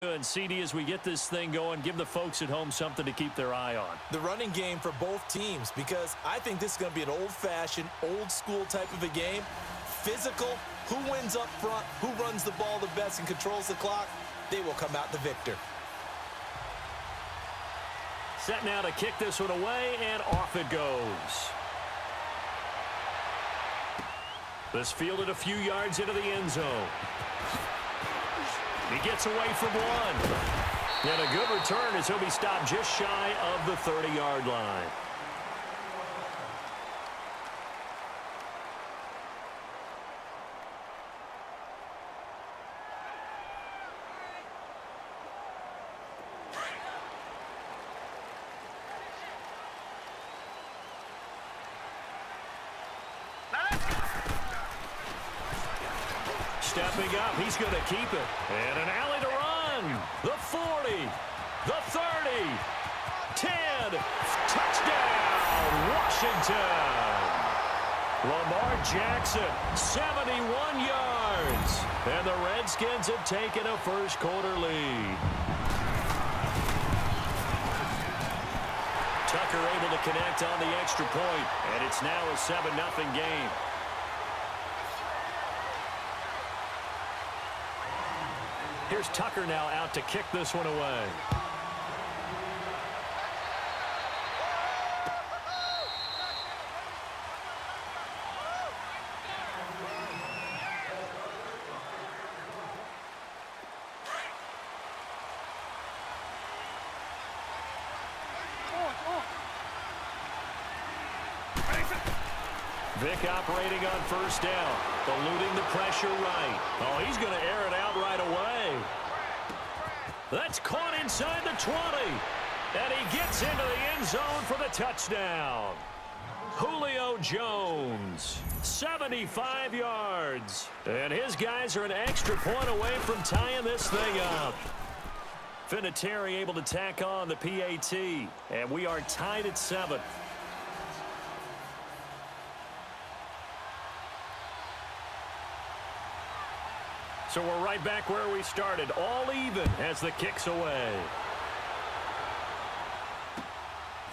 And CD, as we get this thing going, give the folks at home something to keep their eye on. The running game for both teams, because I think this is going to be an old-fashioned, old-school type of a game. Physical, who wins up front, who runs the ball the best and controls the clock, they will come out the victor. Set now to kick this one away, and off it goes. This fielded a few yards into the end zone. He gets away from one. And a good return as he'll be stopped just shy of the 30-yard line. Stepping up, he's going to keep it. And an alley to run. The 40, the 30, 10. Touchdown, Washington. Lamar Jackson, 71 yards. And the Redskins have taken a first-quarter lead. Tucker able to connect on the extra point, and it's now a 7-0 game. Here's Tucker now out to kick this one away. Vick operating on first down, eluding the pressure right. Oh, he's going to air it out right away. That's caught inside the 20. And he gets into the end zone for the touchdown. Julio Jones, 75 yards. And his guys are an extra point away from tying this thing up. Vinatieri able to tack on the PAT. And we are tied at 7. So we're right back where we started, all even as the kick's away.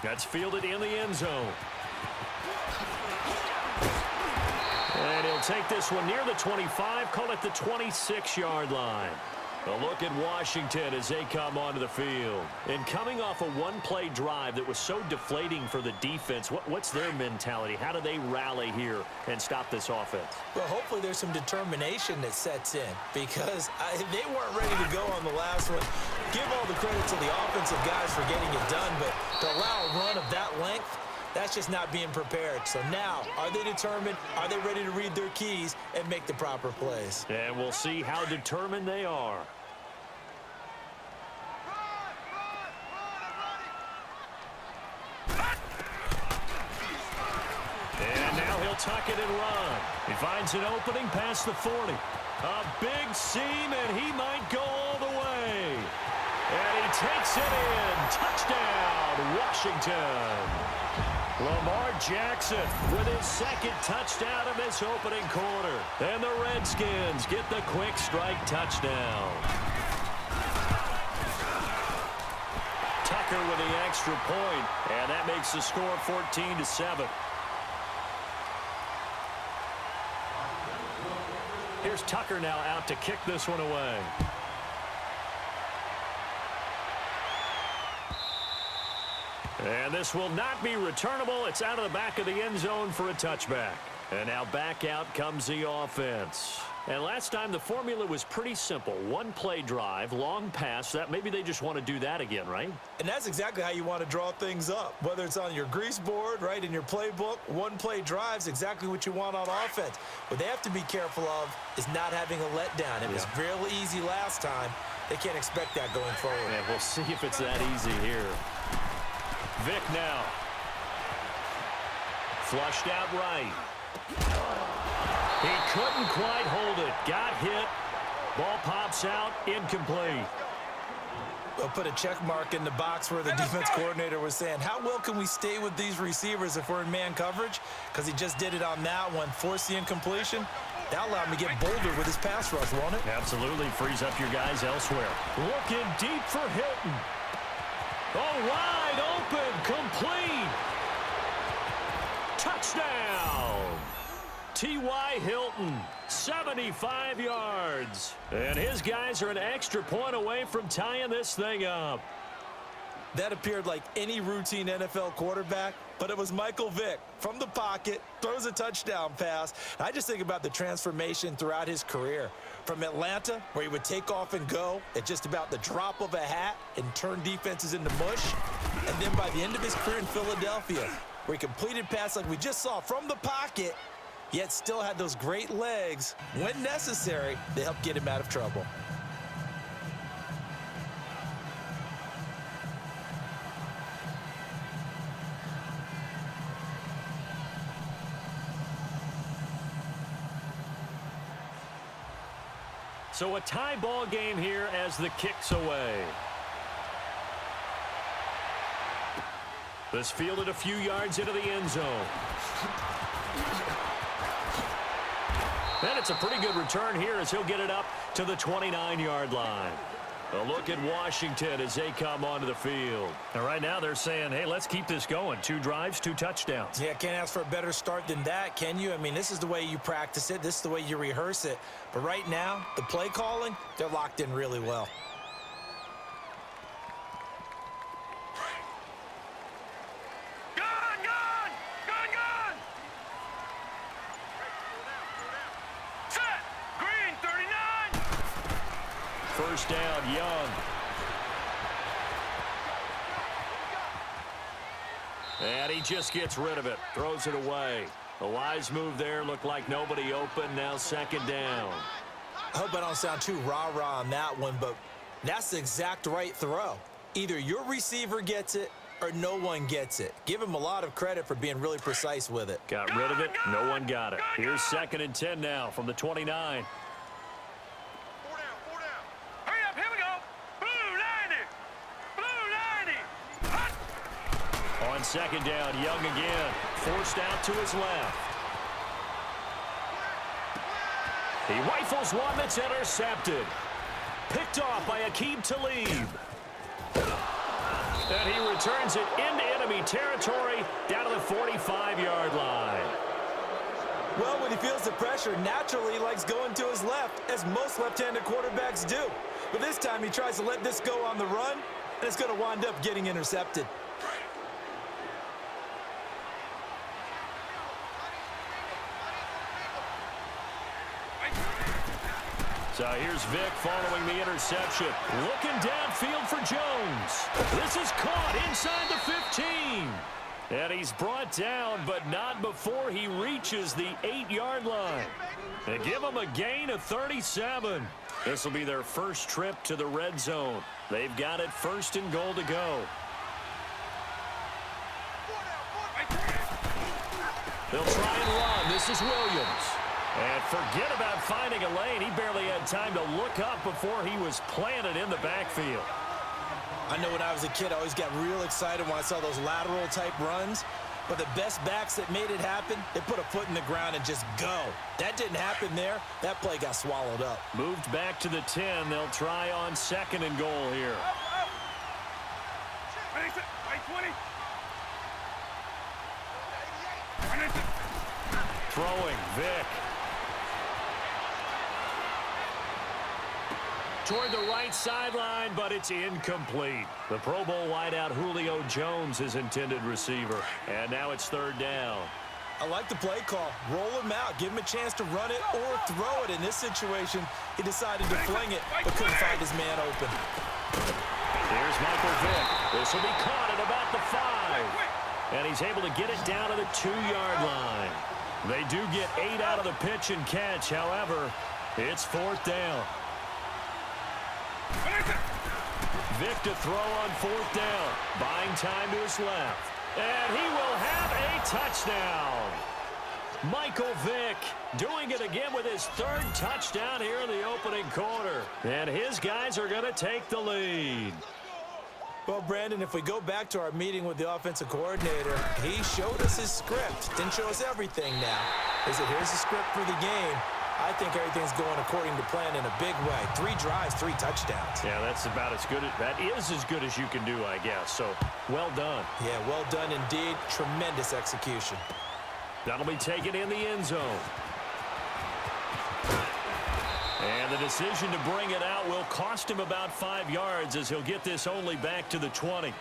That's fielded in the end zone. And he'll take this one near the 25, call it the 26-yard line. A look at Washington as they come onto the field. And coming off a one-play drive that was so deflating for the defense, what's their mentality? How do they rally here and stop this offense? Well, hopefully there's some determination that sets in, because they weren't ready to go on the last one. Give all the credit to the offensive guys for getting it done, but to allow a run of that length, that's just not being prepared. So now, are they determined? Are they ready to read their keys and make the proper plays? And we'll see how determined they are. And now he'll tuck it and run. He finds an opening past the 40. A big seam, and he might go all the way. And he takes it in. Touchdown, Washington. Lamar Jackson with his second touchdown of this opening quarter. And the Redskins get the quick strike touchdown. Tucker with the extra point, and that makes the score 14-7. Here's Tucker now out to kick this one away. And this will not be returnable. It's out of the back of the end zone for a touchback. And now back out comes the offense. And last time the formula was pretty simple. One-play drive, long pass. That maybe they just want to do that again, right? And that's exactly how you want to draw things up. Whether it's on your grease board, right, in your playbook, one-play drive's exactly what you want on offense. What they have to be careful of is not having a letdown. It was real easy last time. They can't expect that going forward. And we'll see if it's that easy here. Vick now. Flushed out right. He couldn't quite hold it. Got hit. Ball pops out. Incomplete. They'll put a check mark in the box where the defense coordinator was saying, how well can we stay with these receivers if we're in man coverage? Because he just did it on that one. Forced the incompletion. That'll allow him to get bolder with his pass rush, won't it? Absolutely frees up your guys elsewhere. Looking deep for Hilton. Oh, wide open, complete. Touchdown. T.Y. Hilton, 75 yards. And his guys are an extra point away from tying this thing up. That appeared like any routine NFL quarterback, but it was Michael Vick from the pocket, throws a touchdown pass. I just think about the transformation throughout his career. From Atlanta, where he would take off and go at just about the drop of a hat and turn defenses into mush. And then by the end of his career in Philadelphia, where he completed passes like we just saw from the pocket, yet still had those great legs, when necessary, to help get him out of trouble. So a tie ball game here as the kick's away. This fielded a few yards into the end zone. And it's a pretty good return here as he'll get it up to the 29-yard line. A look at Washington as they come onto the field. And right now they're saying, hey, let's keep this going. 2 drives, 2 touchdowns. Yeah, can't ask for a better start than that, can you? I mean, this is the way you practice it. This is the way you rehearse it. But right now, the play calling, they're locked in really well. First down, Young. And he just gets rid of it, throws it away. A wise move there, looked like nobody open, now second down. I hope I don't sound too rah-rah on that one, but that's the exact right throw. Either your receiver gets it or no one gets it. Give him a lot of credit for being really precise with it. Got rid of it, no one got it. Here's 2nd and 10 now from the 29. On second down, Young again, forced out to his left. He rifles one that's intercepted. Picked off by Aqib Talib. And he returns it into enemy territory down to the 45-yard line. Well, when he feels the pressure, naturally he likes going to his left, as most left-handed quarterbacks do. But this time he tries to let this go on the run, and it's going to wind up getting intercepted. So here's Vick following the interception. Looking downfield for Jones. This is caught inside the 15. And he's brought down, but not before he reaches the 8-yard line. They give him a gain of 37. This will be their first trip to the red zone. They've got it 1st and goal to go. They'll try and run. This is Williams. And forget about finding a lane. He barely had time to look up before he was planted in the backfield. I know when I was a kid, I always got real excited when I saw those lateral-type runs. But the best backs that made it happen, they put a foot in the ground and just go. That didn't happen there. That play got swallowed up. Moved back to the 10. They'll try on 2nd and goal here. Throwing, Vick. Toward the right sideline, but it's incomplete. The Pro Bowl wideout Julio Jones is intended receiver. And now it's 3rd down. I like the play call. Roll him out. Give him a chance to run it or throw it. In this situation, he decided to fling it, but couldn't find his man open. Here's Michael Vick. This will be caught at about the 5. And he's able to get it down to the 2-yard line. They do get 8 out of the pitch and catch. However, it's 4th down. Vick to throw on 4th down. Buying time to his left. And he will have a touchdown. Michael Vick doing it again with his 3rd touchdown here in the opening quarter. And his guys are going to take the lead. Well, Brandon, if we go back to our meeting with the offensive coordinator, he showed us his script. Didn't show us everything now. He said, here's the script for the game. I think everything's going according to plan in a big way. 3 drives, 3 touchdowns. Yeah, that's about as good. That is as good as you can do, I guess. So, well done. Yeah, well done indeed. Tremendous execution. That'll be taken in the end zone. And the decision to bring it out will cost him about 5 yards as he'll get this only back to the 20.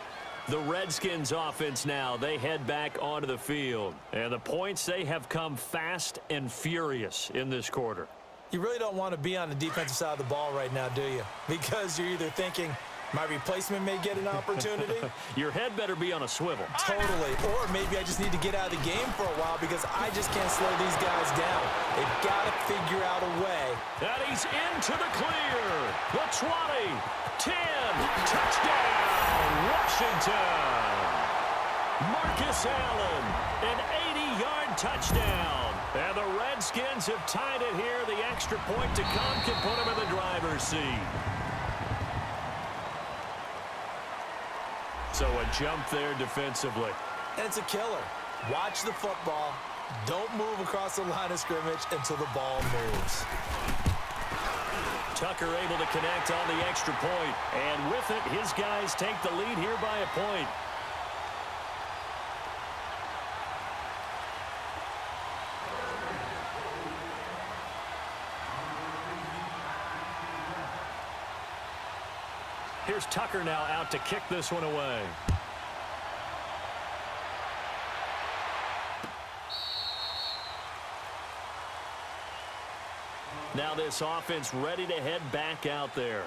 The Redskins offense now, they head back onto the field. And the points, they have come fast and furious in this quarter. You really don't want to be on the defensive side of the ball right now, do you? Because you're either thinking, my replacement may get an opportunity. Your head better be on a swivel. Totally. Or maybe I just need to get out of the game for a while because I just can't slow these guys down. They've got to figure out a way. And he's into the clear. The 20, 10, touchdown, Washington. Marcus Allen, an 80-yard touchdown. And the Redskins have tied it here. The extra point to come can put them in the driver's seat. So a jump there defensively. And it's a killer. Watch the football. Don't move across the line of scrimmage until the ball moves. Tucker able to connect on the extra point. And with it, his guys take the lead here by a point. Here's Tucker now out to kick this one away. Now this offense ready to head back out there.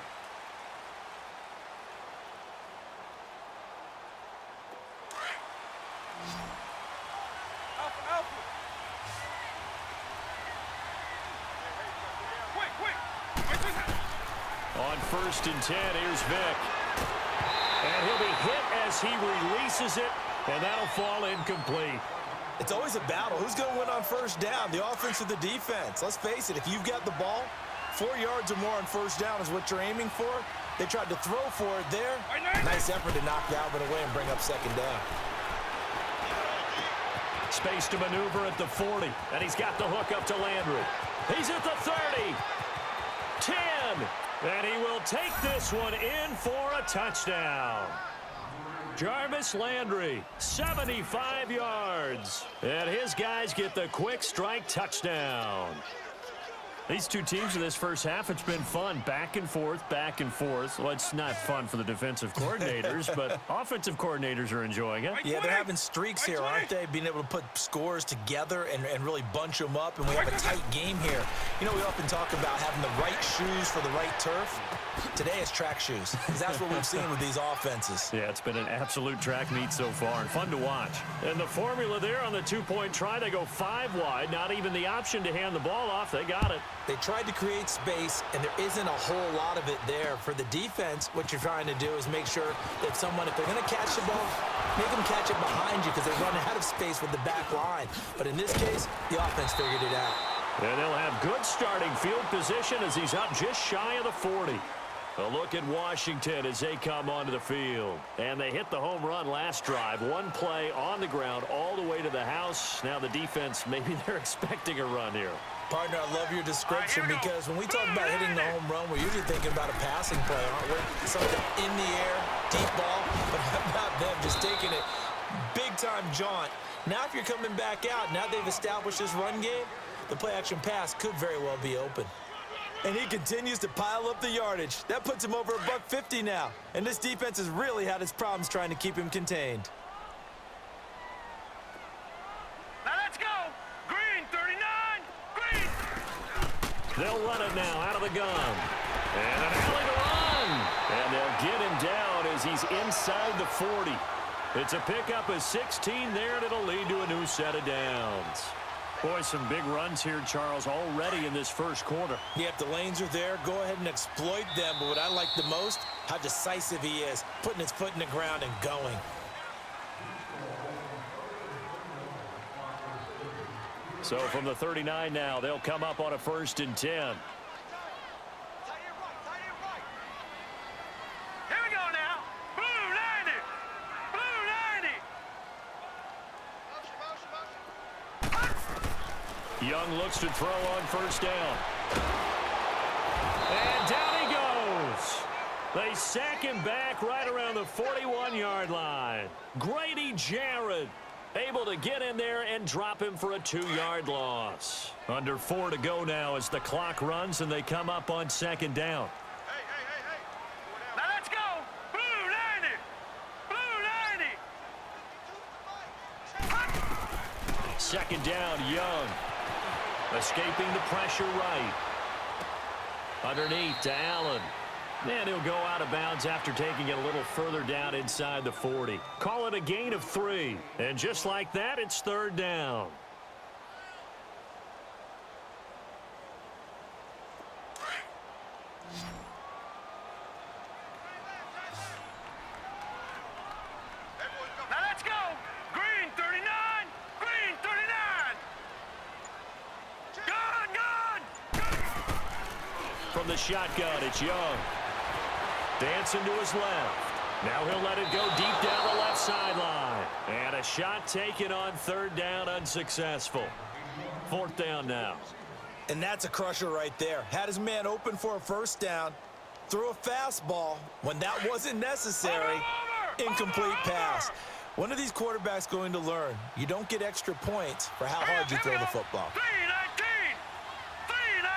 On 1st and 10, here's Vick. And he'll be hit as he releases it, and that'll fall incomplete. It's always a battle. Who's going to win on 1st down, the offense or the defense? Let's face it, if you've got the ball, 4 yards or more on 1st down is what you're aiming for. They tried to throw for it there. Nice effort to knock Dalvin away and bring up 2nd down. Space to maneuver at the 40, and he's got the hook up to Landry. He's at the 30, 10, and he will take this one in for a touchdown. Jarvis Landry, 75 yards, and his guys get the quick strike touchdown. These two teams in this first half, it's been fun. Back and forth, back and forth. Well, it's not fun for the defensive coordinators, but offensive coordinators are enjoying it. Yeah, they're having streaks here, aren't they? Being able to put scores together and really bunch them up, and we have a tight game here. You know, we often talk about having the right shoes for the right turf. Today it's track shoes, because that's what we've seen with these offenses. Yeah, it's been an absolute track meet so far, and fun to watch. And the formula there on the two-point try, they go 5 wide. Not even the option to hand the ball off. They got it. They tried to create space, and there isn't a whole lot of it there. For the defense, what you're trying to do is make sure that someone, if they're going to catch the ball, make them catch it behind you because they run out of space with the back line. But in this case, the offense figured it out. And they'll have good starting field position as he's up just shy of the 40. A look at Washington as they come onto the field. And they hit the home run last drive. One play on the ground all the way to the house. Now the defense, maybe they're expecting a run here. Partner, I love your description because when we talk about hitting the home run, we're usually thinking about a passing play, aren't we? Something in the air, deep ball. But how about them just taking it big-time jaunt? Now if you're coming back out, now they've established this run game, the play-action pass could very well be open. And he continues to pile up the yardage. That puts him over $150 now. And this defense has really had its problems trying to keep him contained. Now let's go. Green, 39. Green. They'll run it now out of the gun. And an alley to run. And they'll get him down as he's inside the 40. It's a pickup of 16 there, and it'll lead to a new set of downs. Boy, some big runs here, Charles, already in this first quarter. Yep, the lanes are there. Go ahead and exploit them. But what I like the most, how decisive he is, putting his foot in the ground and going. So from the 39 now, they'll come up on a 1st and 10. Here we go now. Blue 90. Blue 90. Young looks to throw on first down. And down he goes. They sack him back right around the 41-yard line. Grady Jarrett able to get in there and drop him for a 2-yard loss. Under 4 to go now as the clock runs and they come up on second down. Now let's go. Blue 90. Blue 90. Second down, Young. Escaping the pressure right. Underneath to Allen. And he'll go out of bounds after taking it a little further down inside the 40. Call it a gain of 3. And just like that, it's third down. Now let's go. Green 39. Green 39. Gun. From the shotgun, it's Young. Dancing to his left. Now he'll let it go deep down the left sideline. And a shot taken on third down, unsuccessful. Fourth down now. And that's a crusher right there. Had his man open for a first down. Threw a fastball when that wasn't necessary. Incomplete pass. One of these quarterbacks going to learn. You don't get extra points for how hard you throw the football. 319. 319.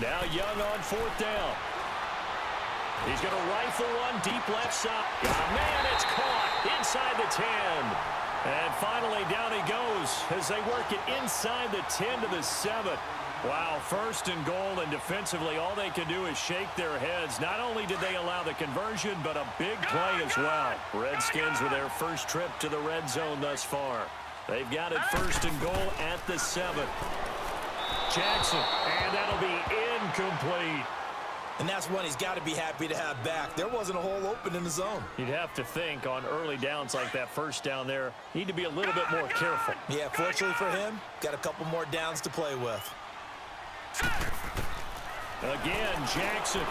Now Young on fourth down. He's going to rifle one deep left side. Oh, man, it's caught inside the 10. And finally down he goes as they work it inside the 10 to the 7. Wow, first and goal, and defensively all they can do is shake their heads. Not only did they allow the conversion, but a big play as well. Redskins with their first trip to the red zone thus far. They've got it first and goal at the 7. Jackson, and that'll be incomplete. And that's one he's got to be happy to have back. There wasn't a hole open in the zone. You'd have to think on early downs like that first down there, need to be a little bit more careful. Yeah, fortunately for him, got a couple more downs to play with. Again, Jackson.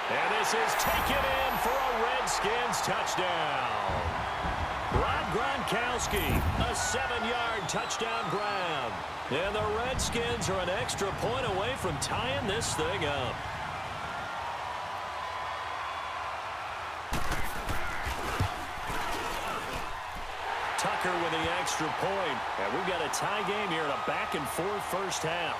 And this is taken in for a Redskins touchdown. Rob Gronkowski, a 7-yard touchdown grab. And the Redskins are an extra point away from tying this thing up. Tucker with the extra point. And we've got a tie game here in a back-and-forth first half.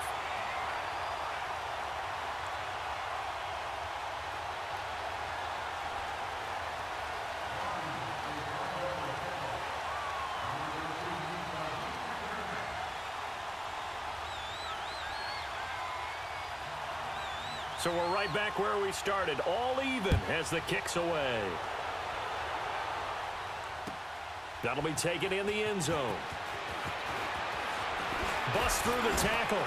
So we're right back where we started, all even as the kick's away. That'll be taken in the end zone. Bust through the tackle.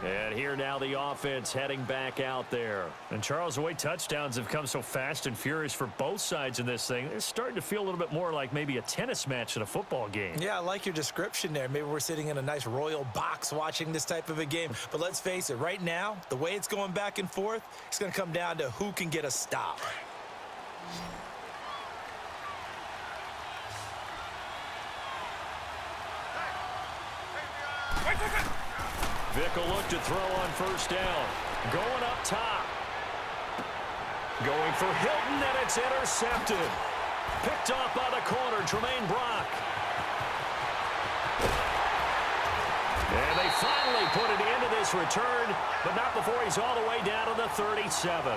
And here now the offense heading back out there. And Charles, the way touchdowns have come so fast and furious for both sides in this thing, it's starting to feel a little bit more like maybe a tennis match than a football game. Yeah, I like your description there. Maybe we're sitting in a nice royal box watching this type of a game. But let's face it, right now, the way it's going back and forth, it's going to come down to who can get a stop. Vick will look to throw on first down. Going up top. Going for Hilton, and it's intercepted. Picked off by the corner, Tremaine Brock. And they finally put it into this return, but not before he's all the way down to the 37.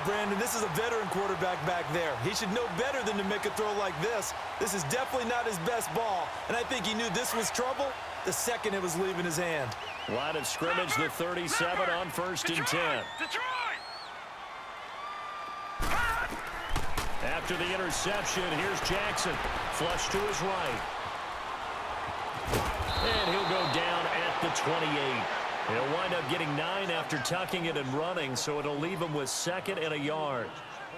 Brandon, this is a veteran quarterback back there. He should know better than to make a throw like this. This is definitely not his best ball, and I think he knew this was trouble the second it was leaving his hand. Line of scrimmage, the 37 on first and 10. Detroit! After the interception, here's Jackson. Flush to his right. And he'll go down at the 28. He'll wind up getting 9 after tucking it and running, so it'll leave him with second and a yard.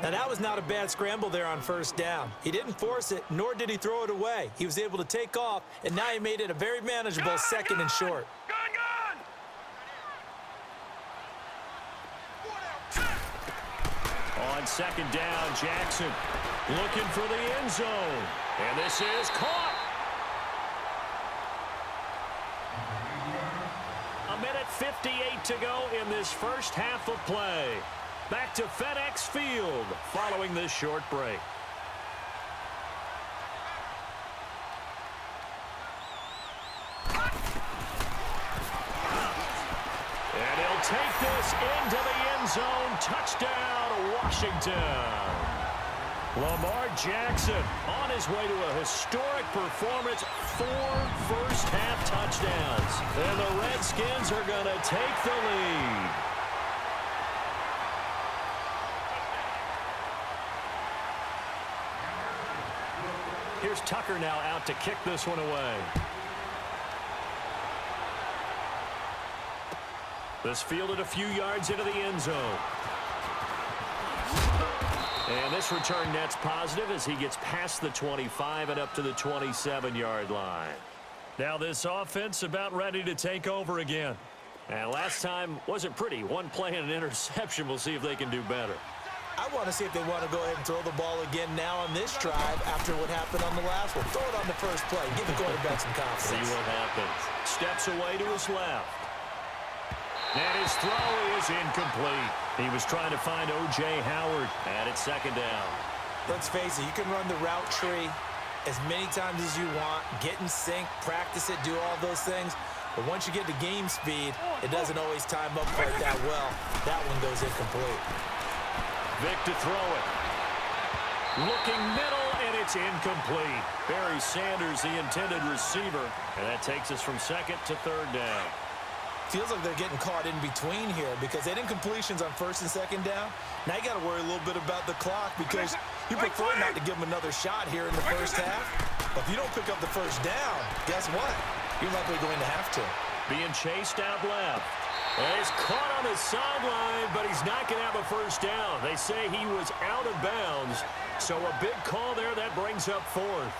Now, that was not a bad scramble there on first down. He didn't force it, nor did he throw it away. He was able to take off, and now he made it a very manageable second and short. Gun! On On second down, Jackson looking for the end zone. And this is caught. A minute 58 to go in this first half of play. Back to FedEx Field following this short break. And he'll take this into the end zone. Touchdown, Washington. Lamar Jackson on his way to a historic performance. 4 first-half touchdowns. And the Redskins are going to take the lead. Here's Tucker now out to kick this one away. This fielded a few yards into the end zone. And this return net's positive as he gets past the 25 and up to the 27-yard line. Now this offense about ready to take over again. And last time wasn't pretty. One play and an interception. We'll see if they can do better. I want to see if they want to go ahead and throw the ball again now on this drive after what happened on the last one. Throw it on the first play. Give the quarterback some confidence. See what happens. Steps away to his left. And his throw is incomplete. He was trying to find O.J. Howard, and it's second down. Let's face it, you can run the route tree as many times as you want, get in sync, practice it, do all those things. But once you get to game speed, it doesn't always time up quite that well. That one goes incomplete. Vic to throw it. Looking middle, and it's incomplete. Barry Sanders, the intended receiver. And that takes us from second to third down. Feels like they're getting caught in between here because they did incompletions on first and second down. Now you got to worry a little bit about the clock because you prefer not to give them another shot here in the first half. But if you don't pick up the first down, guess what? You're likely going to have to. Being chased out left. And he's caught on the sideline, but he's not going to have a first down. They say he was out of bounds. So a big call there that brings up fourth.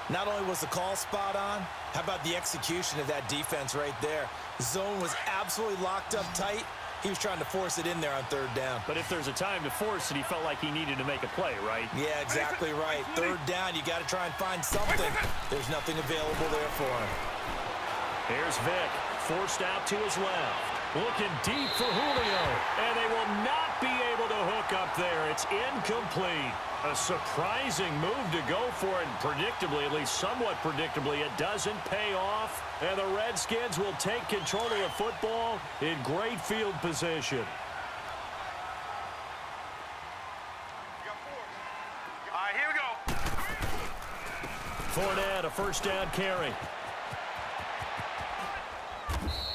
Not only was the call spot on, how about the execution of that defense right there? Zone was absolutely locked up tight. He was trying to force it in there on third down. But if there's a time to force it, he felt like he needed to make a play, right? Yeah, exactly right. Third down, you got to try and find something. There's nothing available there for him. Here's Vic, forced out to his left. Looking deep for Julio, and they will not be able to hook up there. It's incomplete. A surprising move to go for it, and predictably, at least somewhat predictably, it doesn't pay off. And the Redskins will take control of the football in great field position. All right, here we go. Fournette, a first down carry.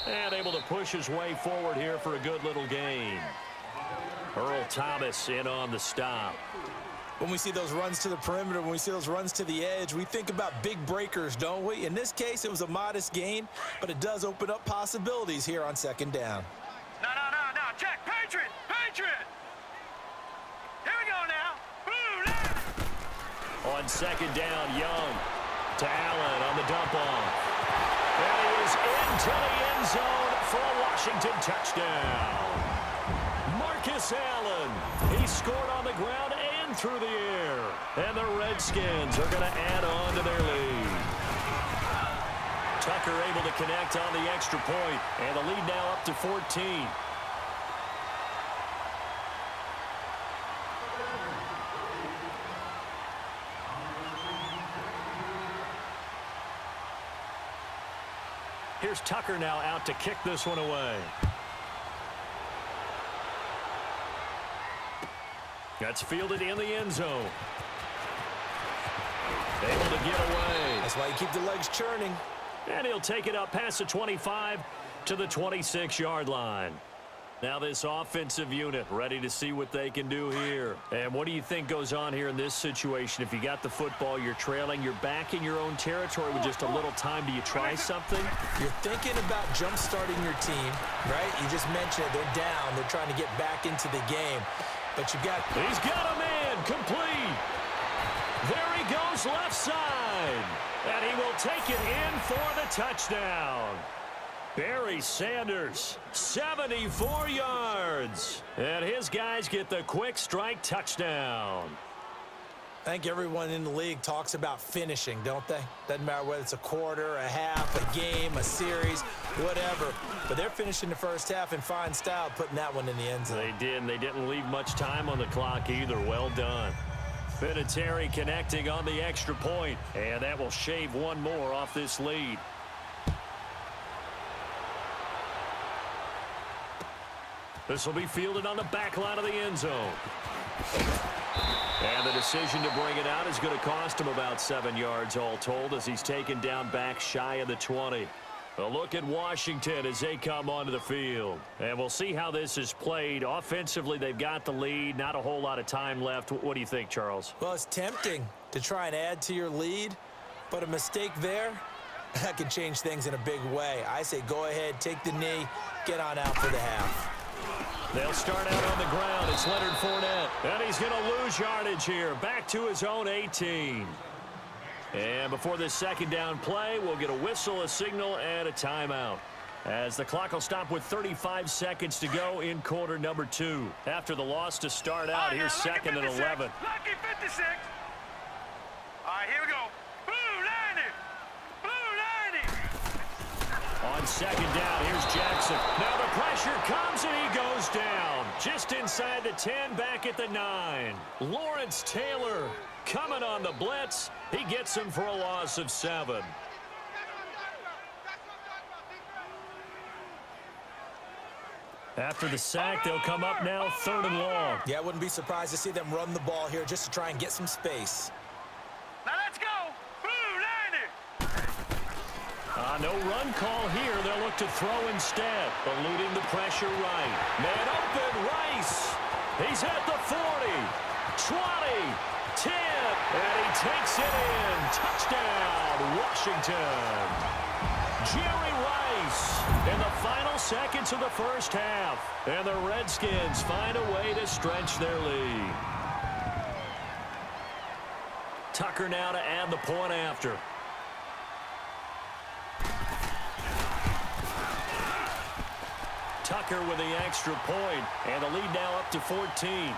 And able to push his way forward here for a good little gain. Earl Thomas in on the stop. When we see those runs to the perimeter, when we see those runs to the edge, we think about big breakers, don't we? In this case, it was a modest gain, but it does open up possibilities here on second down. No. Check. Patriot. Here we go now. Blue line. On second down, Young to Allen on the dump off. And he is into the end zone for a Washington touchdown. Marcus Allen, he scored on the ground and through the air. And the Redskins are going to add on to their lead. Tucker able to connect on the extra point, and the lead now up to 14. Here's Tucker now out to kick this one away. That's fielded in the end zone. Able to get away. That's why you keep the legs churning. And he'll take it up past the 25 to the 26-yard line. Now this offensive unit ready to see what they can do here. And what do you think goes on here in this situation? If you got the football, you're trailing, you're back in your own territory with just a little time. Do you try something? You're thinking about jump-starting your team, right? You just mentioned it. They're down. They're trying to get back into the game. But you got... He's got a man complete. There he goes left side. And he will take it in for the touchdown. Barry Sanders, 74 yards. And his guys get the quick strike touchdown. I think everyone in the league talks about finishing, don't they? Doesn't matter whether it's a quarter, a half, a game, a series, whatever. But they're finishing the first half in fine style, putting that one in the end zone. They did, and they didn't leave much time on the clock either. Well done. Vinatieri connecting on the extra point, and that will shave one more off this lead. This will be fielded on the back line of the end zone. And the decision to bring it out is going to cost him about 7 yards all told as he's taken down back shy of the 20. A look at Washington as they come onto the field. And we'll see how this is played. Offensively, they've got the lead. Not a whole lot of time left. What do you think, Charles? Well, it's tempting to try and add to your lead, but a mistake there, that can change things in a big way. I say go ahead, take the knee, get on out for the half. They'll start out on the ground. It's Leonard Fournette. And he's going to lose yardage here. Back to his own 18. And before this second down play, we'll get a whistle, a signal, and a timeout. As the clock will stop with 35 seconds to go in quarter number 2. After the loss to start out, here's second and 11. Lucky 56. All right, here we go. Blue 90. Blue 90. On second down, here's Jackson. Now the pressure comes and he goes down. Just inside the 10, back at the 9. Lawrence Taylor coming on the blitz. He gets him for a loss of 7. After the sack, they'll come up now 3rd and long. Yeah, I wouldn't be surprised to see them run the ball here just to try and get some space. Now let's go. Blue 90. No run call here. They'll look to throw instead. Eluding the pressure right. Man open, Rice. He's at the 40, 20, 10, and he takes it in. Touchdown, Washington. Jerry Rice in the final seconds of the first half. And the Redskins find a way to stretch their lead. Tucker now to add the point after. Tucker with the extra point, and the lead now up to 14.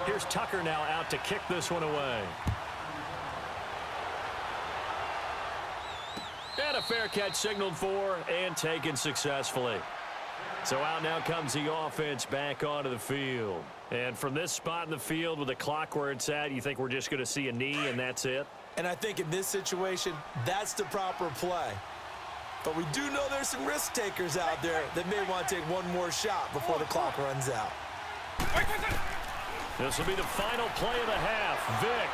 Here's Tucker now out to kick this one away. And a fair catch signaled for and taken successfully. So out now comes the offense back onto the field. And from this spot in the field with the clock where it's at, you think we're just going to see a knee and that's it? And I think in this situation, that's the proper play. But we do know there's some risk takers out there that may want to take one more shot before the clock runs out. This will be the final play of the half. Vick.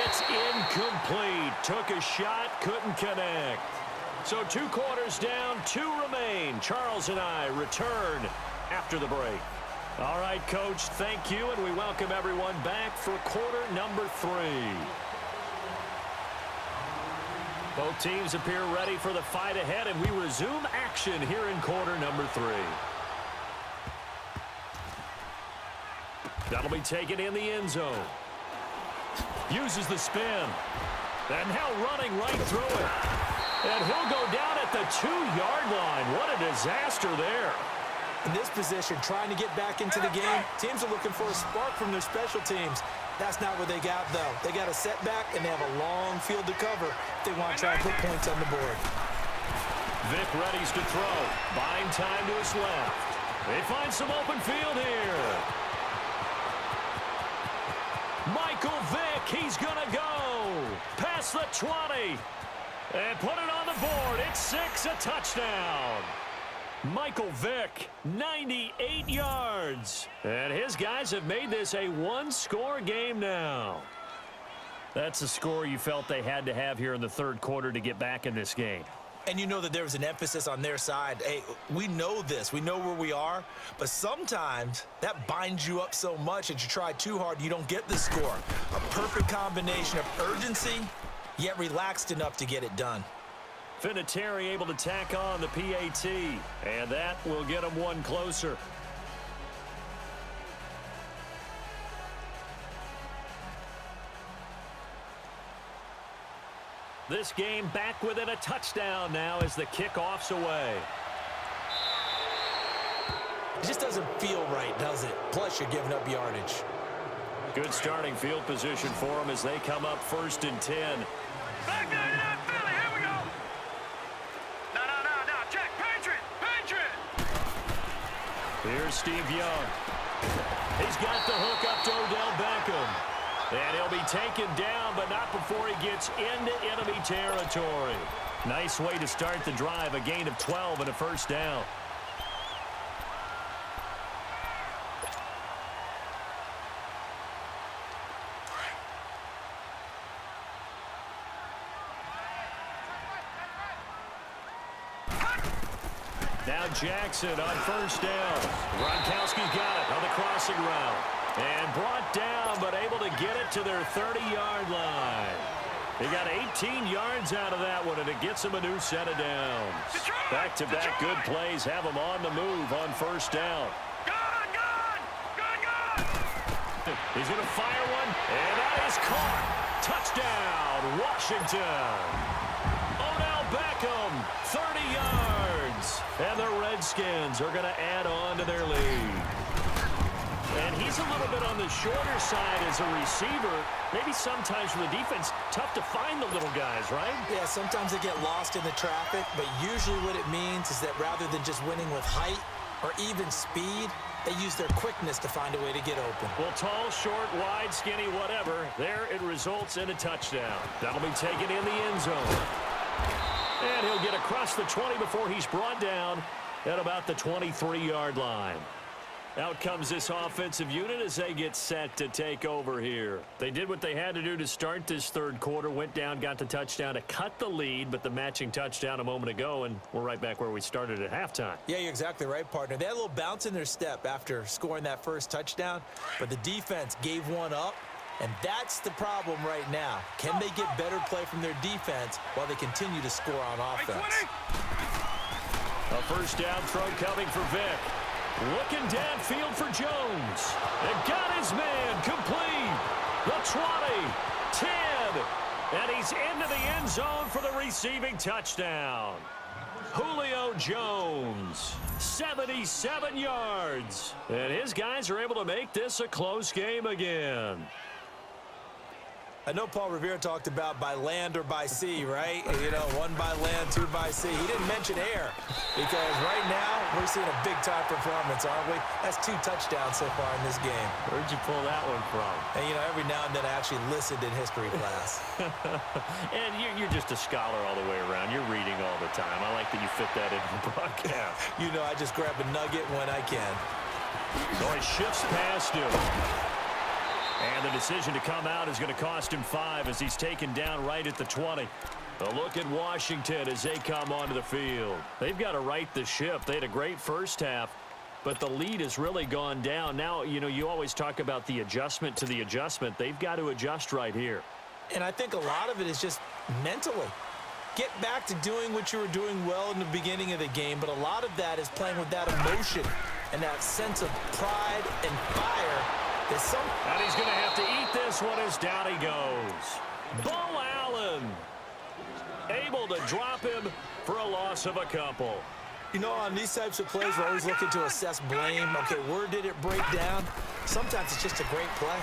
It's incomplete. Took a shot, couldn't connect. So 2 quarters down, 2 remain. Charles and I return after the break. All right, Coach, thank you, and we welcome everyone back for quarter number 3. Both teams appear ready for the fight ahead, and we resume action here in quarter number 3. That'll be taken in the end zone. Uses the spin. And now running right through it. And he'll go down at the 2-yard line. What a disaster there. In this position, trying to get back into the game, teams are looking for a spark from their special teams. That's not what they got, though. They got a setback, and they have a long field to cover if they want to try and put points on the board. Vick readies to throw. Buying time to his left. They find some open field here. Michael Vick, he's going to go. Past the 20. And put it on the board. It's 6, a touchdown. Michael Vick, 98 yards. And his guys have made this a 1-score game now. That's the score you felt they had to have here in the 3rd quarter to get back in this game. And you know that there was an emphasis on their side. Hey, we know this. We know where we are. But sometimes that binds you up so much that you try too hard, you don't get the score. A perfect combination of urgency, yet relaxed enough to get it done. Vinatieri able to tack on the PAT, and that will get him one closer. This game back within a touchdown now as the kickoff's away. It just doesn't feel right, does it? Plus, you're giving up yardage. Good starting field position for them as they come up 1st and 10. Back there to that Philly. Here we go. No. Check. Patriot. Here's Steve Young. He's got the hook up to Odell Beckham. And he'll be taken down, but not before he gets into enemy territory. Nice way to start the drive, a gain of 12 and a first down. Now Jackson on first down. Gronkowski's got it on the crossing route. And brought down, but able to get it to their 30-yard line. They got 18 yards out of that one, and it gets them a new set of downs. Back-to-back good plays have them on the move on first down. Gone. He's going to fire one, and that is caught. Touchdown, Washington. Odell Beckham, 30 yards. And the Redskins are going to add on to their lead. And he's a little bit on the shorter side as a receiver. Maybe sometimes for the defense, tough to find the little guys, right? Yeah, sometimes they get lost in the traffic, but usually what it means is that rather than just winning with height or even speed, they use their quickness to find a way to get open. Well, tall, short, wide, skinny, whatever, there it results in a touchdown. That'll be taken in the end zone. And he'll get across the 20 before he's brought down at about the 23-yard line. Out comes this offensive unit as they get set to take over here. They did what they had to do to start this third quarter, went down, got the touchdown to cut the lead, but the matching touchdown a moment ago, and we're right back where we started at halftime. Yeah, you're exactly right, partner. They had a little bounce in their step after scoring that first touchdown, but the defense gave one up, and that's the problem right now. Can they get better play from their defense while they continue to score on offense? A first down throw coming for Vick. Looking downfield for Jones. And got his man complete. The 20, 10, and he's into the end zone for the receiving touchdown. Julio Jones, 77 yards. And his guys are able to make this a close game again. I know Paul Revere talked about by land or by sea, right? You know, one by land, two by sea. He didn't mention air because right now we're seeing a big-time performance, aren't we? That's 2 touchdowns so far in this game. Where'd you pull that one from? And, you know, every now and then I actually listened in history class. And you're just a scholar all the way around. You're reading all the time. I like that you fit that into the broadcast. You know, I just grab a nugget when I can. So he shifts past him. And the decision to come out is going to cost him 5 as he's taken down right at the 20. A look at Washington as they come onto the field. They've got to right the ship. They had a great first half, but the lead has really gone down. Now, you know, you always talk about the adjustment to the adjustment. They've got to adjust right here. And I think a lot of it is just mentally. Get back to doing what you were doing well in the beginning of the game, but a lot of that is playing with that emotion and that sense of pride and fire. And he's going to have to eat this one as down he goes. Bo Allen able to drop him for a loss of a couple. You know, on these types of plays, we're always looking to assess blame. Okay, where did it break down? Sometimes it's just a great play.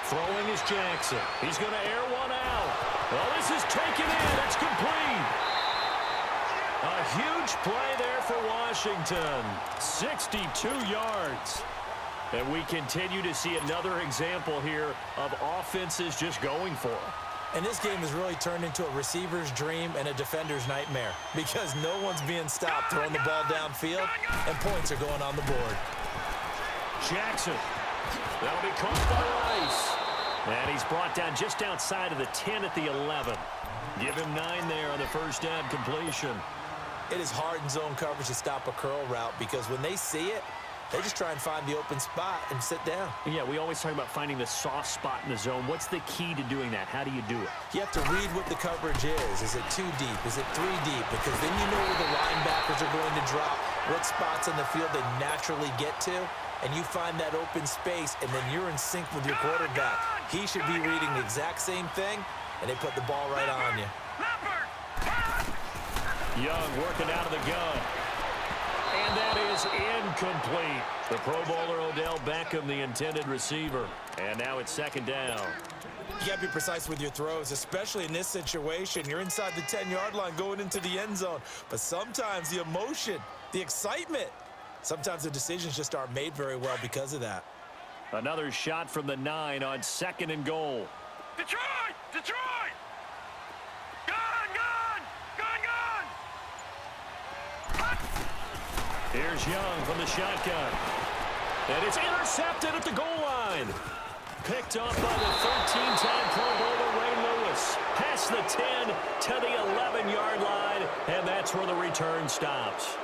Throwing is Jackson. He's going to air one out. Well, this is taken in. It's complete. A huge play there for Washington. 62 yards. And we continue to see another example here of offenses just going for it. And this game has really turned into a receiver's dream and a defender's nightmare because no one's being stopped throwing the ball downfield, and points are going on the board. Jackson. That'll be caught by Rice. And he's brought down just outside of the 10 at the 11. Give him 9 there on the first down completion. It is hard in zone coverage to stop a curl route because when they see it, they just try and find the open spot and sit down. Yeah, we always talk about finding the soft spot in the zone. What's the key to doing that? How do you do it? You have to read what the coverage is. Is it 2 deep? Is it 3 deep? Because then you know where the linebackers are going to drop, what spots on the field they naturally get to, and you find that open space, and then you're in sync with your quarterback. He should be reading the exact same thing, and they put the ball right on you. Young working out of the gun. And that is incomplete. The Pro Bowler Odell Beckham, the intended receiver. And now it's second down. You got to be precise with your throws, especially in this situation. You're inside the 10-yard line going into the end zone. But sometimes the emotion, the excitement, sometimes the decisions just aren't made very well because of that. Another shot from the 9 on 2nd and goal. Detroit! Detroit! Gun! Gun! Gun! Gun! Here's Young from the shotgun. And it's intercepted at the goal line. Picked off by the 13-time Pro Bowler Ray Lewis. Past the 10 to the 11-yard line, and that's where the return stops.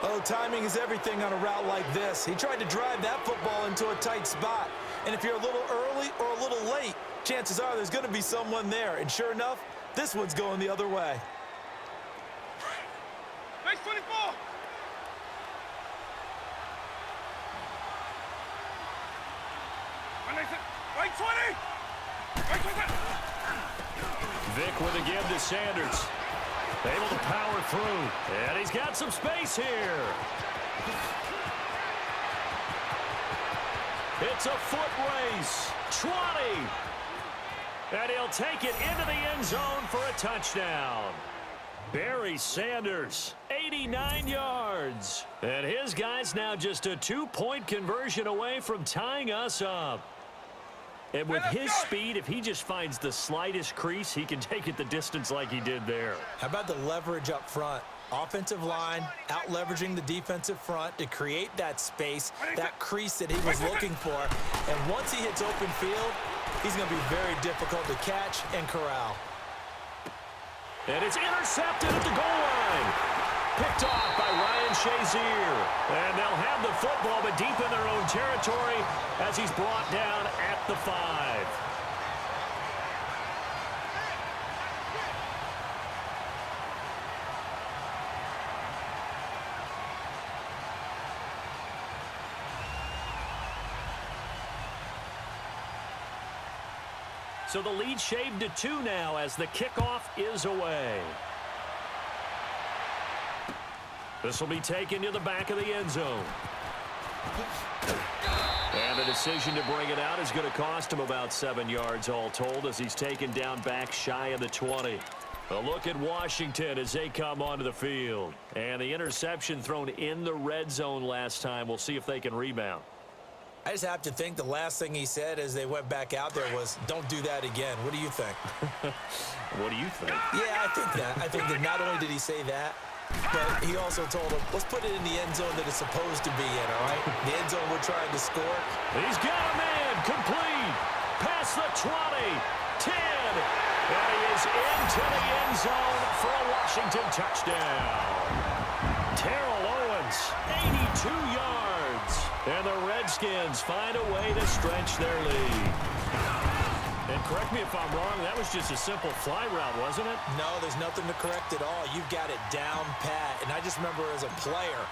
Oh, timing is everything on a route like this. He tried to drive that football into a tight spot. And if you're a little early or a little late, chances are there's going to be someone there. And sure enough, this one's going the other way. Base 24! Right 20! Right 20! Vick with a give to Sanders. Able to power through. And he's got some space here. It's a foot race. 20. And he'll take it into the end zone for a touchdown. Barry Sanders, 89 yards. And his guy's now just a 2-point conversion away from tying us up. And with his speed, if he just finds the slightest crease, he can take it the distance like he did there. How about the leverage up front? Offensive line out-leveraging the defensive front to create that space, that crease that he was looking for. And once he hits open field, he's going to be very difficult to catch and corral. And it's intercepted at the goal line. Picked off by Ryan Shazier. And they'll have the football, but deep in their own territory as he's brought down at the 5. So the lead shaved to 2 now as the kickoff is away. This will be taken to the back of the end zone. And the decision to bring it out is going to cost him about 7 yards all told as he's taken down back shy of the 20. A look at Washington as they come onto the field. And the interception thrown in the red zone last time. We'll see if they can rebound. I just have to think the last thing he said as they went back out there was, don't do that again. What do you think? What do you think? Yeah, I think that. I think that not only did he say that, but he also told him, let's put it in the end zone that it's supposed to be in, all right? The end zone we're trying to score. He's got a man complete. Past the 20, 10, and he is into the end zone for a Washington touchdown. Terrell Owens, 82 yards. And the Redskins find a way to stretch their lead. And correct me if I'm wrong, that was just a simple fly route, wasn't it? No, there's nothing to correct at all. You've got it down pat. And I just remember as a player,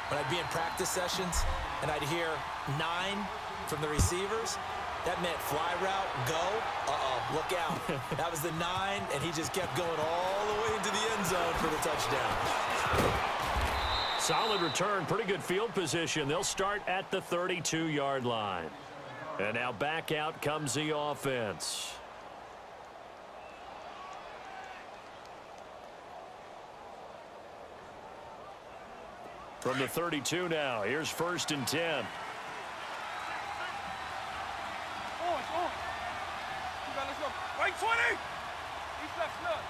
when I'd be in practice sessions and I'd hear 9 from the receivers, that meant fly route, go, look out. That was the 9, and he just kept going all the way into the end zone for the touchdown. Solid return, pretty good field position. They'll start at the 32-yard line. And now back out comes the offense. From the 32 now, here's 1st and 10. On. Let's go. Right 20! East left snug.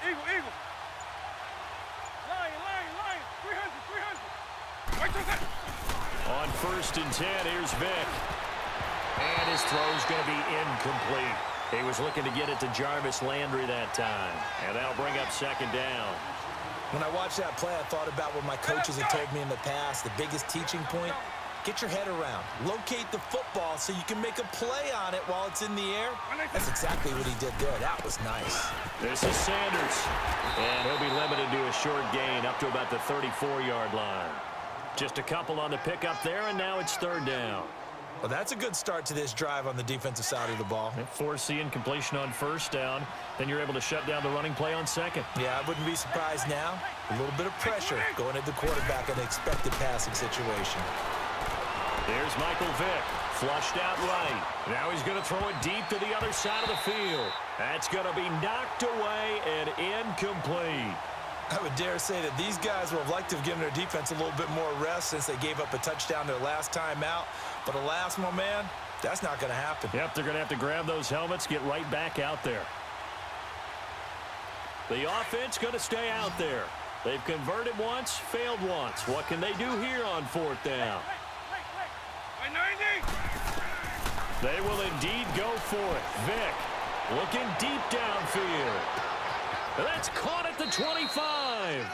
Eagle. Lion. 300. Right to that. On 1st and 10, here's Vick. And his throw's going to be incomplete. He was looking to get it to Jarvis Landry that time. And that'll bring up 2nd down. When I watched that play, I thought about what my coaches had told me in the past. The biggest teaching point, get your head around. Locate the football so you can make a play on it while it's in the air. That's exactly what he did there. That was nice. This is Sanders. And he'll be limited to a short gain up to about the 34-yard line. Just a couple on the pickup there, and now it's 3rd down. Well, that's a good start to this drive on the defensive side of the ball. Force the incompletion on first down. Then you're able to shut down the running play on second. Yeah, I wouldn't be surprised now. A little bit of pressure going at the quarterback in an expected passing situation. Here's Michael Vick, flushed out right. Now he's going to throw it deep to the other side of the field. That's going to be knocked away and incomplete. I would dare say that these guys would have liked to have given their defense a little bit more rest since they gave up a touchdown their last time out. But alas, my man, that's not going to happen. Yep, they're going to have to grab those helmets, get right back out there. The offense going to stay out there. They've converted once, failed once. What can they do here on fourth down? They will indeed go for it. Vick looking deep downfield. That's caught at the 25.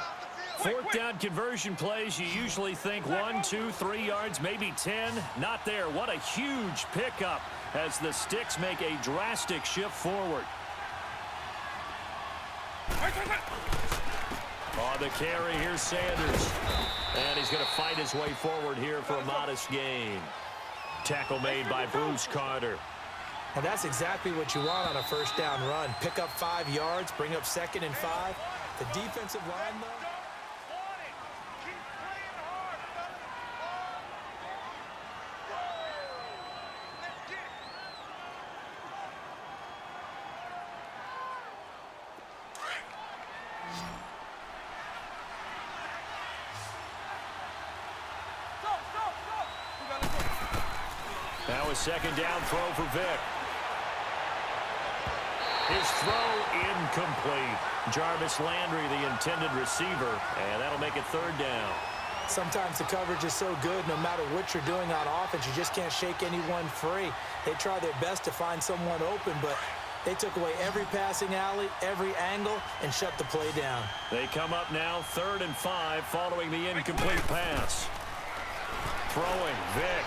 Fourth down conversion plays, you usually think 1, 2, 3 yards, maybe 10. Not there. What a huge pickup as the Sticks make a drastic shift forward. On the carry, here's Sanders. And he's going to fight his way forward here for a modest gain. Tackle made by Bruce Carter. And that's exactly what you want on a first down run. Pick up 5 yards, bring up 2nd and 5. The defensive line, though. Now a second down throw for Vick. His throw incomplete. Jarvis Landry, the intended receiver, and that'll make it third down. Sometimes the coverage is so good, no matter what you're doing on offense, you just can't shake anyone free. They try their best to find someone open, but they took away every passing alley, every angle, and shut the play down. They come up now 3rd and 5 following the incomplete pass. Throwing, Vick.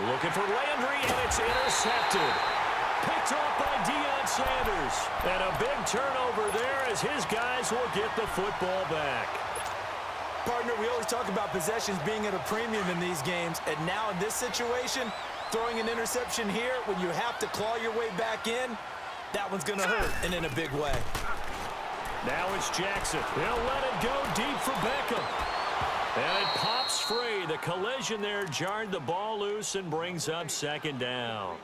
Looking for Landry, and it's intercepted. Picked off by Deion Sanders. And a big turnover there as his guys will get the football back. Partner, we always talk about possessions being at a premium in these games, and now in this situation, throwing an interception here when you have to claw your way back in, that one's going to hurt, and in a big way. Now it's Jackson. He'll let it go deep for Beckham. And it pops free. The collision there jarred the ball loose and brings up 2nd down.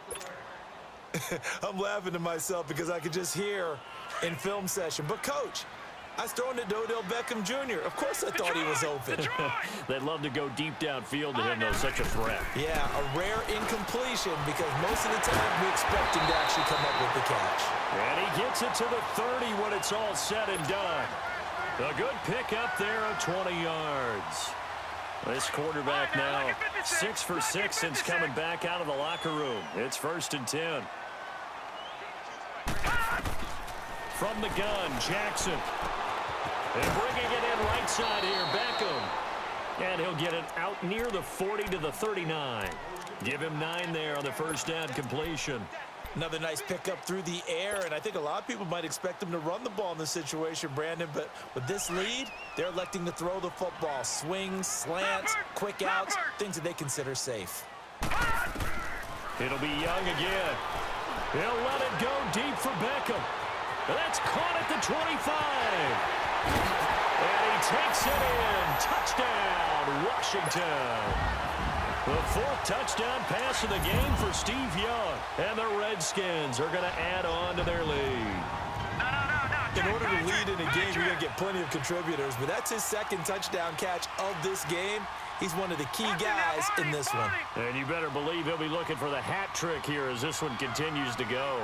I'm laughing to myself because I could just hear in film session. But, Coach, I was throwing it to Odell Beckham Jr. Of course I thought he was open. They'd love to go deep downfield to him, though. Such a threat. Yeah, a rare incompletion because most of the time we expect him to actually come up with the catch. And he gets it to the 30 when it's all said and done. A good pickup there of 20 yards. This quarterback now 6 for 6 since coming back out of the locker room. It's 1st and 10. From the gun, Jackson. And bringing it in right side here, Beckham. And he'll get it out near the 40 to the 39. Give him 9 there on the first down completion. Another nice pickup through the air, and I think a lot of people might expect them to run the ball in this situation, Brandon, but with this lead, they're electing to throw the football. Swings, slants, quick outs, things that they consider safe. It'll be Young again. He'll let it go deep for Beckham. That's caught at the 25. And he takes it in. Touchdown, Washington. The 4th touchdown pass of the game for Steve Young. And the Redskins are going to add on to their lead. In order to lead in a game, you're going to get plenty of contributors, but that's his 2nd touchdown catch of this game. He's one of the key guys in this one. And you better believe he'll be looking for the hat trick here as this one continues to go.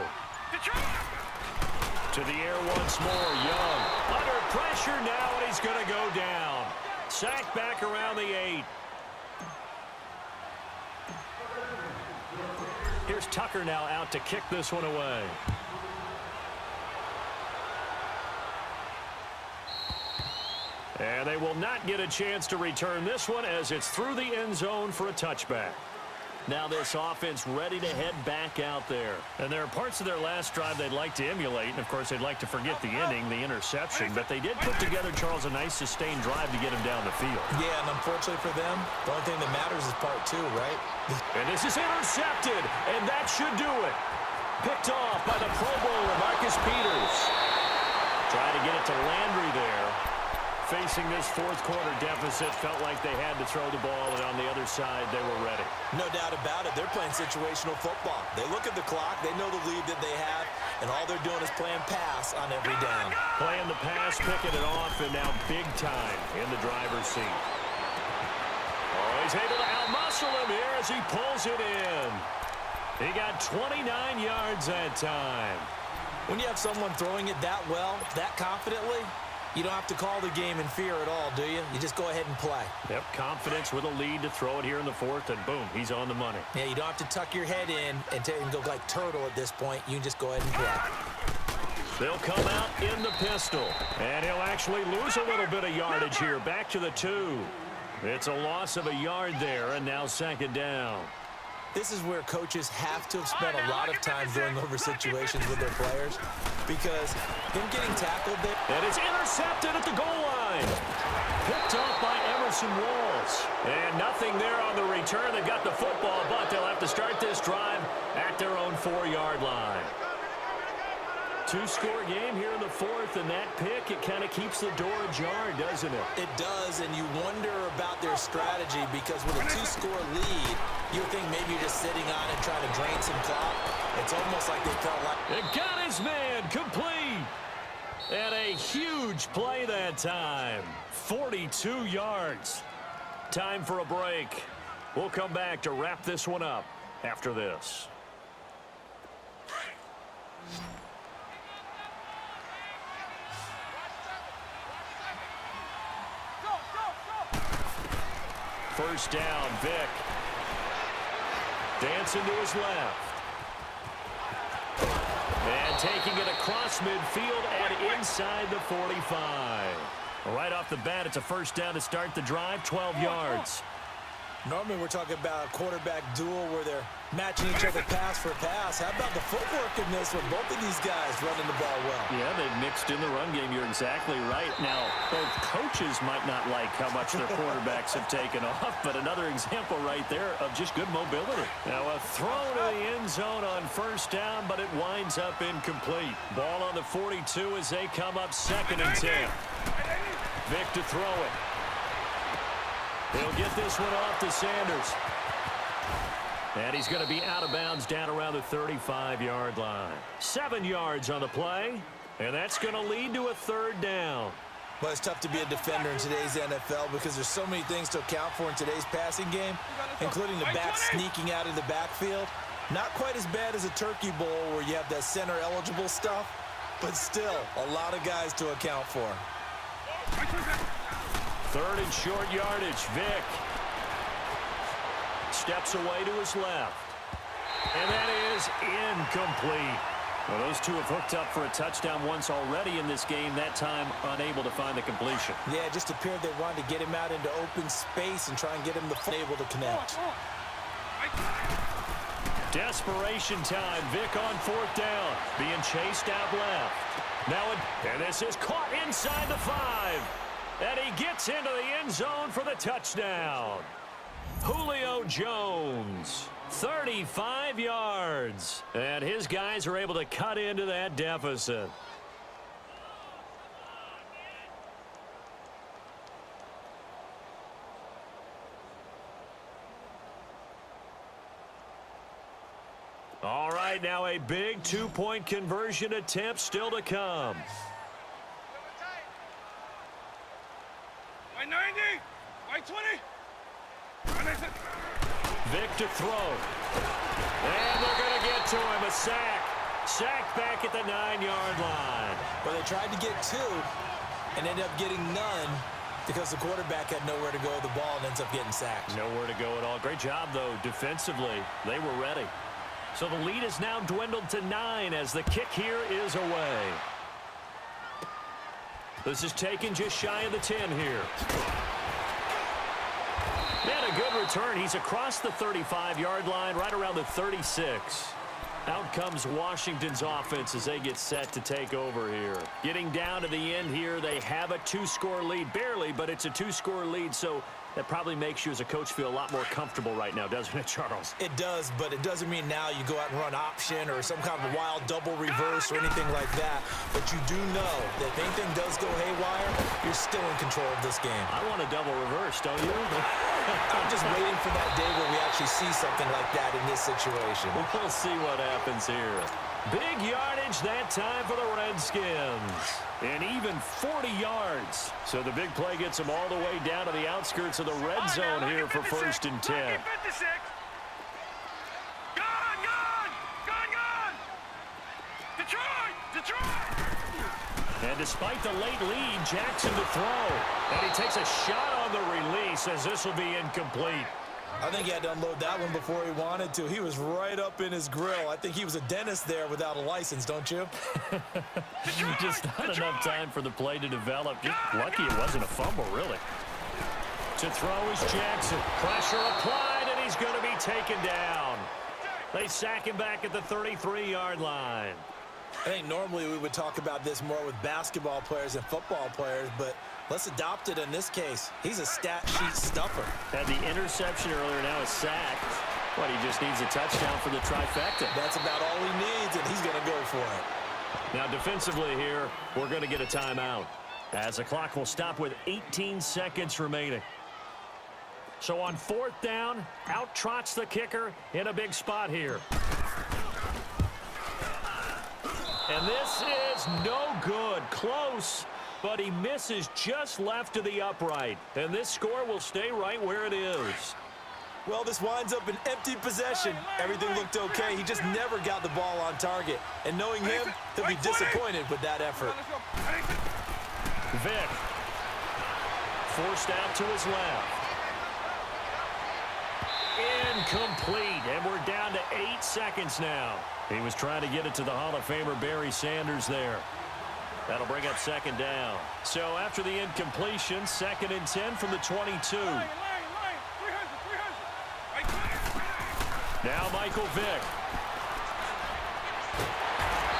To the air once more, Young. Under pressure now, and he's going to go down. Sacked back around the 8. Here's Tucker now out to kick this one away. And they will not get a chance to return this one as it's through the end zone for a touchback. Now this offense ready to head back out there. And there are parts of their last drive they'd like to emulate. And, of course, they'd like to forget the ending, the interception. But they did put together, Charles, a nice sustained drive to get him down the field. Yeah, and unfortunately for them, the only thing that matters is part two, right? And this is intercepted, and that should do it. Picked off by the Pro Bowler, Marcus Peters. Trying to get it to Landry there. Facing this fourth quarter deficit, felt like they had to throw the ball, and on the other side, they were ready. No doubt about it. They're playing situational football. They look at the clock, they know the lead that they have, and all they're doing is playing pass on every down. Playing the pass, picking it off, and now big time in the driver's seat. Oh, he's able to outmuscle him here as he pulls it in. He got 29 yards that time. When you have someone throwing it that well, that confidently, you don't have to call the game in fear at all, do you? You just go ahead and play. Yep, confidence with a lead to throw it here in the fourth, and boom, he's on the money. Yeah, you don't have to tuck your head in and go like turtle at this point. You can just go ahead and play. They'll come out in the pistol, and he'll actually lose a little bit of yardage here. Back to the 2. It's a loss of a yard there, and now second down. This is where coaches have to have spent a lot of time going over situations with their players, because him getting tackled there. And it's intercepted at the goal line. Picked off by Emerson Walls. And nothing there on the return. They've got the football, but they'll have to start this drive at their own 4-yard line. 2-score game here in the fourth, and that pick, it kind of keeps the door ajar, doesn't it? It does, and you wonder about their strategy, because with a 2-score lead, you think maybe you're just sitting on it trying to drain some clock. It's almost like they felt like... It got his man complete. And a huge play that time. 42 yards. Time for a break. We'll come back to wrap this one up after this. First down, Vick. Dancing to his left. And taking it across midfield and inside the 45. Right off the bat, it's a first down to start the drive, 12 yards. Normally we're talking about a quarterback duel where they're matching each other pass for pass. How about the footwork in this with both of these guys running the ball well? Yeah, they've mixed in the run game. You're exactly right. Now, both coaches might not like how much their quarterbacks have taken off, but another example right there of just good mobility. Now, a throw to the end zone on first down, but it winds up incomplete. Ball on the 42 as they come up 2nd and 10. Vick to throw it. He'll get this one off to Sanders. And he's going to be out of bounds down around the 35-yard line. 7 yards on the play, and that's going to lead to a 3rd down. Well, it's tough to be a defender in today's NFL because there's so many things to account for in today's passing game, including the back sneaking out of the backfield. Not quite as bad as a turkey bowl where you have that center-eligible stuff, but still a lot of guys to account for. 3rd and short yardage. Vick steps away to his left. And that is incomplete. Well, those two have hooked up for a touchdown once already in this game, that time unable to find the completion. Yeah, it just appeared they wanted to get him out into open space and try and get him able to connect. Desperation time. Vick on 4th down. Being chased out left. Now, and this is caught inside the 5. And he gets into the end zone for the touchdown. Julio Jones, 35 yards. And his guys are able to cut into that deficit. All right, now a big 2-point conversion attempt still to come. By 90, by 20. Vick to throw. And they're going to get to him. A sack. Sacked back at the 9-yard line. Well, they tried to get 2 and ended up getting none because the quarterback had nowhere to go with the ball and ends up getting sacked. Nowhere to go at all. Great job, though, defensively. They were ready. So the lead is now dwindled to 9 as the kick here is away. This is taken just shy of the 10 here. And a good good return. He's across the 35-yard line, right around the 36. Out comes Washington's offense as they get set to take over here. Getting down to the end here, they have a 2-score lead. Barely, but it's a 2-score lead, so that probably makes you as a coach feel a lot more comfortable right now, doesn't it, Charles? It does, but it doesn't mean now you go out and run option or some kind of wild double reverse or anything like that. But you do know that if anything does go haywire, you're still in control of this game. I want a double reverse, don't you? I'm just waiting for that day where we actually see something like that in this situation. We'll see what happens here. Big yardage that time for the Redskins. And even 40 yards. So the big play gets them all the way down to the outskirts of the red zone here for 1st and 10. And despite the late lead, Jackson to throw. And he takes a shot on the release as this will be incomplete. I think he had to unload that one before he wanted to. He was right up in his grill. I think he was a dentist there without a license, don't you? Just not enough time for the play to develop. Just lucky it wasn't a fumble, really. To throw is Jackson. Pressure applied, and he's going to be taken down. They sack him back at the 33-yard line. I think normally we would talk about this more with basketball players and football players, but let's adopt it in this case. He's a stat sheet stuffer. Had the interception earlier, now a sack. What, he just needs a touchdown for the trifecta. That's about all he needs, and he's going to go for it. Now defensively here, we're going to get a timeout, as the clock will stop with 18 seconds remaining. So on 4th down, out trots the kicker in a big spot here. And this is no good. Close, but he misses just left of the upright. And this score will stay right where it is. Well, this winds up an empty possession. Everything looked okay. He just never got the ball on target. And knowing him, he'll be disappointed with that effort. Vick. Forced out to his left. Incomplete. And we're down to 8 seconds now. He was trying to get it to the Hall of Famer Barry Sanders there. That'll bring up 2nd down. So after the incompletion, 2nd and 10 from the 22. Now Michael Vick.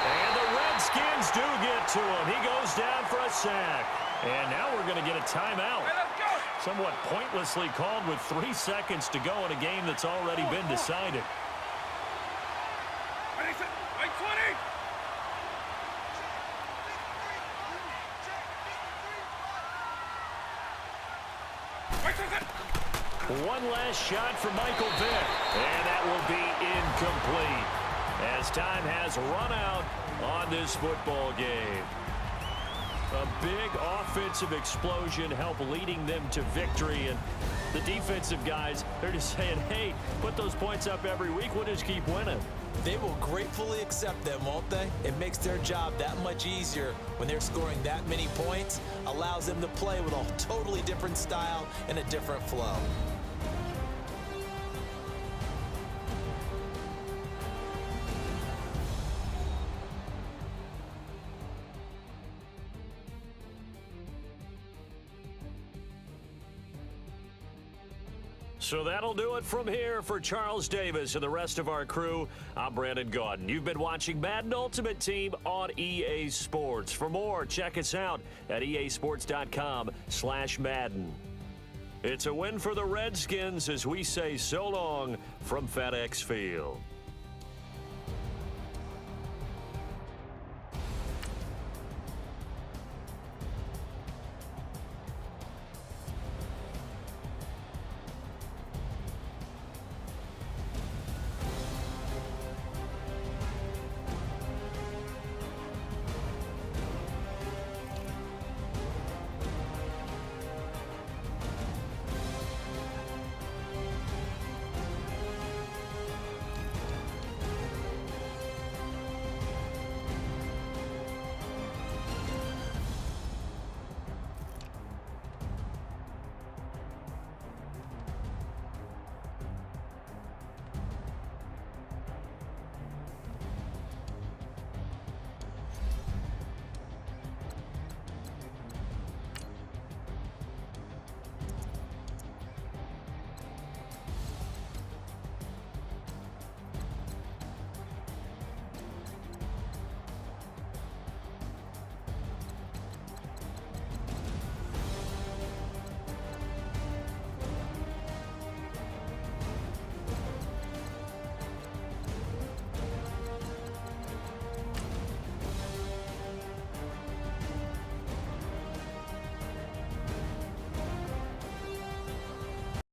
And the Redskins do get to him. He goes down for a sack. And now we're going to get a timeout. Somewhat pointlessly called with 3 seconds to go in a game that's already been decided. One last shot for Michael Vick, and that will be incomplete as time has run out on this football game. A big offensive explosion helped leading them to victory, and the defensive guys, they're just saying, hey, put those points up every week, we'll just keep winning. They will gratefully accept them, won't they? It makes their job that much easier when they're scoring that many points, allows them to play with a totally different style and a different flow. So that'll do it from here for Charles Davis and the rest of our crew. I'm Brandon Gaudin. You've been watching Madden Ultimate Team on EA Sports. For more, check us out at easports.com/Madden. It's a win for the Redskins as we say so long from FedEx Field.